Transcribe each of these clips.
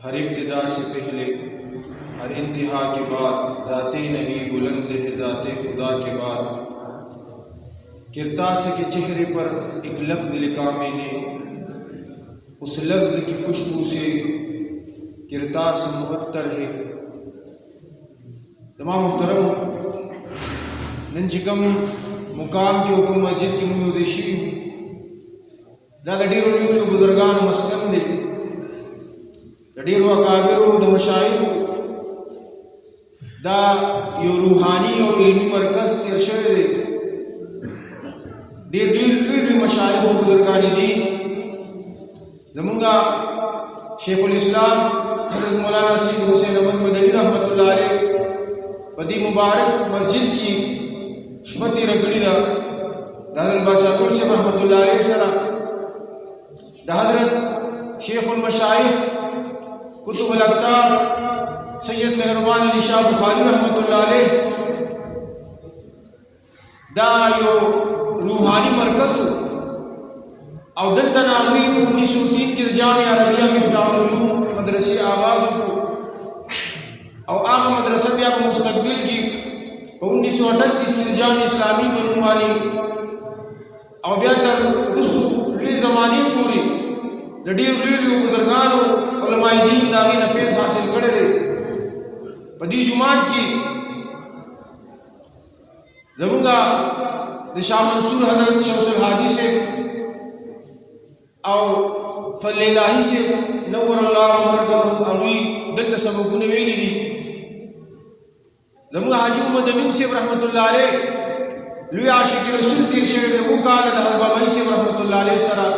हर इब्तिदा से पहले हर इंतहा के बाद ज़ाते नबी बुलंद है ज़ाते खुदा के बाद। किरतास के चेहरे पर एक लफ्ज़ लिखा मैंने, उस लफ्ज़ की खुशबू से किरतास मुअत्तर है। तमाम मुहतरम नंचिकम मुकाम के हुक्म मस्जिद की मुदेशी दादा डीरो बुजुर्गान मस्कन दे डीरो अकाबिरो द मशाइख दा यो रूहानी और इल्मी मरकज़ इरशाद दे डीर मशाइख और बुजुर्गानी दीन जमुंगा शेखुल इस्लाम हज़रत मौलाना सईद हुसैन अहमद मदनी रहमतुल्लाह अलैह बदी मुबारक मस्जिद की शुमती रगड़ी दा हज़रत बादशाह कुर्सी रहमतुल्लाह अलैह सरा दा हज़रत शेखुल मशाइख कुतुबुल अक़ताब सैयद मेहरबान अली शाह बुखारी रहमतुल्लाह अलैह दा यो रूहानी मरकज़ और दल तनावी 1903 के जामिया अरबिया मिफ्ताहुल उलूम मदरसे आगाज़ को और आगा मदरसा भी आप मुस्तकबिल की 1938 की जामिया इस्लामी मनुमानी और बेहतर रुस्तु ज़मानी पूरी लडीर बुजुर्गान उलमाए दीन दागी नफेस हासिल करे दे बदी जुमात की जमुंगा शाह मंसूर हजरत शमसुल हादी से और फल्लाही से नव्वर अल्लाह मरकज़हुम अवी दल तसबुन वेली दी जमुंगा हाजी मोहम्मद अमीन से रहमतुल्लाह अलैह लुई आशिक रसूल तीर शेर दे वो काल हज़रत बाबा से रहमतुल्लाह अलैह सरा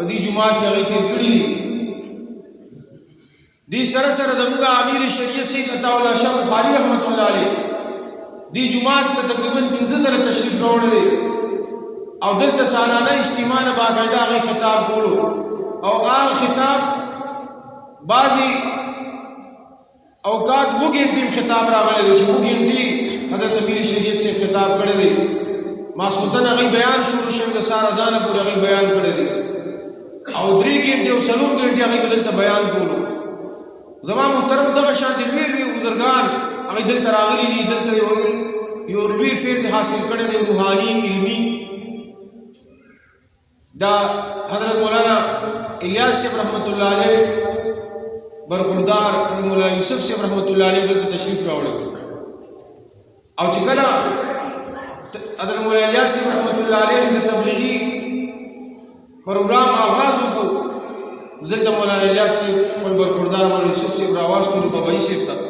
बदी जुमात की तीर कड़ी दी सरसर दमुगा अमीर शरीयत सैयद अताउल्लाह शाह बुखारी रहमतुल्लाह अलैह दी जुमात तकरीबन 15 ज़रा तशरीफ रोड़ दे और दल तसालाना इज्तिमा न बाकायदा आगे खिताब बोलो और आ खिताब बाजी औकात वो गिनती में खिताब रागले दे वो गिनती हज़रत अमीर शरीयत से खिताब करे दे मासुतन अगे बयान शुरू शे सारा दान पूरा अगे बयान करे दे और 3 घंटे और सलूर घंटे अगे बदलता बयान बोलो जमा मुहतरम दगा शांति लुई बुजुर्गान अगे दिल तरागली दी दिल त यो लुई फेज हासिल करे दे रूहानी इल्मी दा हज़रत मौलाना इलियास से रहमतुल्लाह अलैह बरखुरदार मौलाना यूसुफ से रहमतुल्लाह अलैह दिल तशरीफ रावड़े और चिकला हज़रत मौलाना इलियास से रहमतुल्लाह अलैह तबलीगी प्रोग्राम आगाज़ को दिल मौलाना इलियास से बरखुरदार मौलाना यूसुफ से आवाज़ तो बबई से तक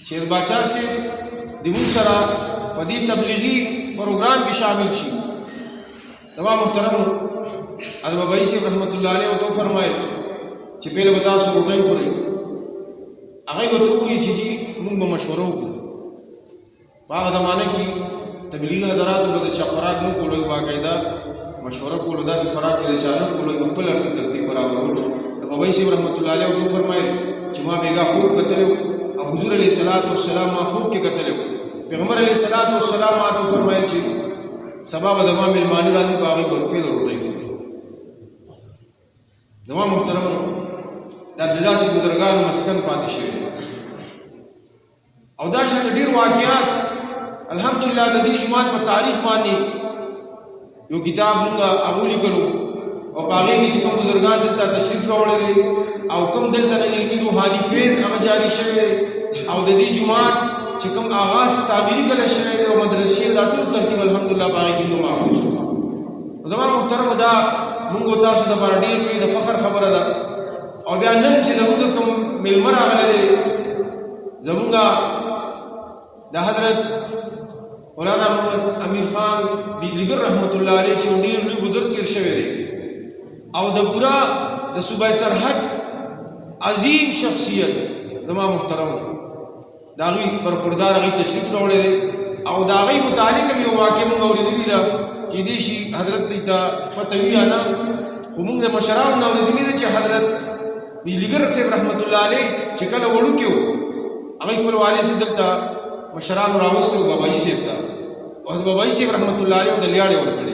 शेर बादशाह से दिमू सरा पदी तबलीगी प्रोग्राम की शामिल थी तमाम मुहतरम अदब बबई से रहमतुल्लाह अलैह तो फरमाए कि पहले बता सो उठाई पूरी आगे वो तो कोई चीज़ी मुंग मशवरों को बाग ज़माने की तबलीग हज़रात बद खुराक मुँह को लोग बाकायदा मशवरा को लदा से खुराक के चालू को लोग ऊपर अरसे तरतीब बराबर हो बबई से रहमतुल्लाह अलैह तो फरमाए कि माँ बेगा खूब कतले हुजूर अलैहिस्सलातु वस्सलाम खूब के कतले पैगंबर अलैहिस्सलातु वस्सलाम तो फरमाए छी सबब दमा मिलमानी राजी बागी पर पे रोटाई दमा मुहतरम दादा से बुजुर्गान मस्कन पाते शे औदाशा दीर वाक़ियात अल्हम्दुलिल्लाह नदी जुमात पर तारीख मानी यो किताब लूँगा अमूली करूँ और बागी की चिकम बुजुर्गान दिलता तशरीफ रोड़े दे और कम दिलता न इल्मी रूहानी फेज अमजारी शे और ददी जुमात चिकम आगाज़ ताबीरी कल शे और मदरसे दाटुल तरतीब अल्हम्दुलिल्लाह बागी की नो महफूज जमा मुहतरम दा मुंगो तासु द पार्टी पे द फखर खबर दा और बयानन च जमुंगा कम मिलमर आगले दे जमुंगा दा हजरत मौलाना मोहम्मद अमीर खान बिजलीगर रहमतुल्लाह अलैह से उन्हीं बुजुर्ग किरशवे दे और द पूरा द सूबा सरहद अजीम शख्सियत जमा मुहतरम दागी बरखुरदार अगी तशरीफ रोड़े दे और दागी मुतालिक में वाक़े मुंग और दिला कि देशी हजरत दीता पतवी आना मुंग ने मशरा ना और दिली दे हजरत बिजलीगर से रहमतुल्लाह अलैह चिकल वड़ू क्यों अगी कुल वाले से दलता मशरा रावस्त बाबाई से था और बाबाई से रहमतुल्लाह अलैह दलियाड़े और पड़े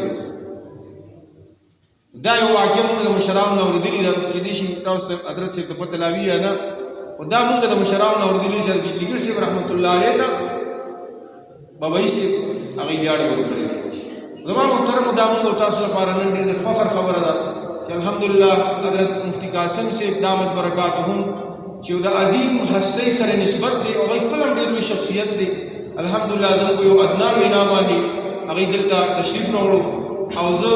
دا یو واقعه موږ د مشرانو نه اورېدلې ده، کېدای شي تاسو ته حضرت صاحب ته پته لا وي یا نه، خو دا موږ د مشرانو نه اورېدلي چې بجلیګر صاحب رحمت الله علیه ته بابایي صاحب هغې لیاړې ورکړې. زما محترمو دا موږ تاسو لپاره نن ډېر د فخر خبره ده چې الحمدلله حضرت مفتی قاسم صاحب دامت برکاتهم چې د عظیم هستۍ سره نسبت دی او هغې خپل هم ډېر لوی شخصیت دی. الحمدلله زموږ یو ادنا وینا باندې هغې دلته تشریف راوړو او زه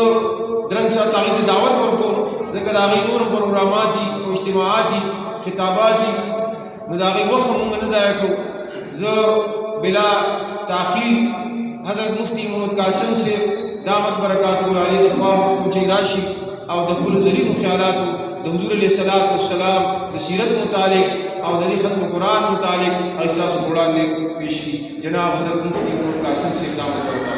درنګ سات هغې ته دعوت ورکوم، ځکه د هغې نور پروګرامات دي او اجتماعات دي، خطابات دي، نو د هغې وخت موږ نه ضایع کوو. زه بلا تاخیر حضرت مفتی محمد قاسم صاحب دامت برکاته علیه د خوا کوم چې راشي او د خپلو زرینو خیالاتو د حضور علیه الصلاۃ والسلام د سیرت متعلق او د دې ختم قرآن متعلق هغې ستاسو په وړاندې پیش کړي. جناب حضرت مفتی محمد قاسم صاحب دامت برکاته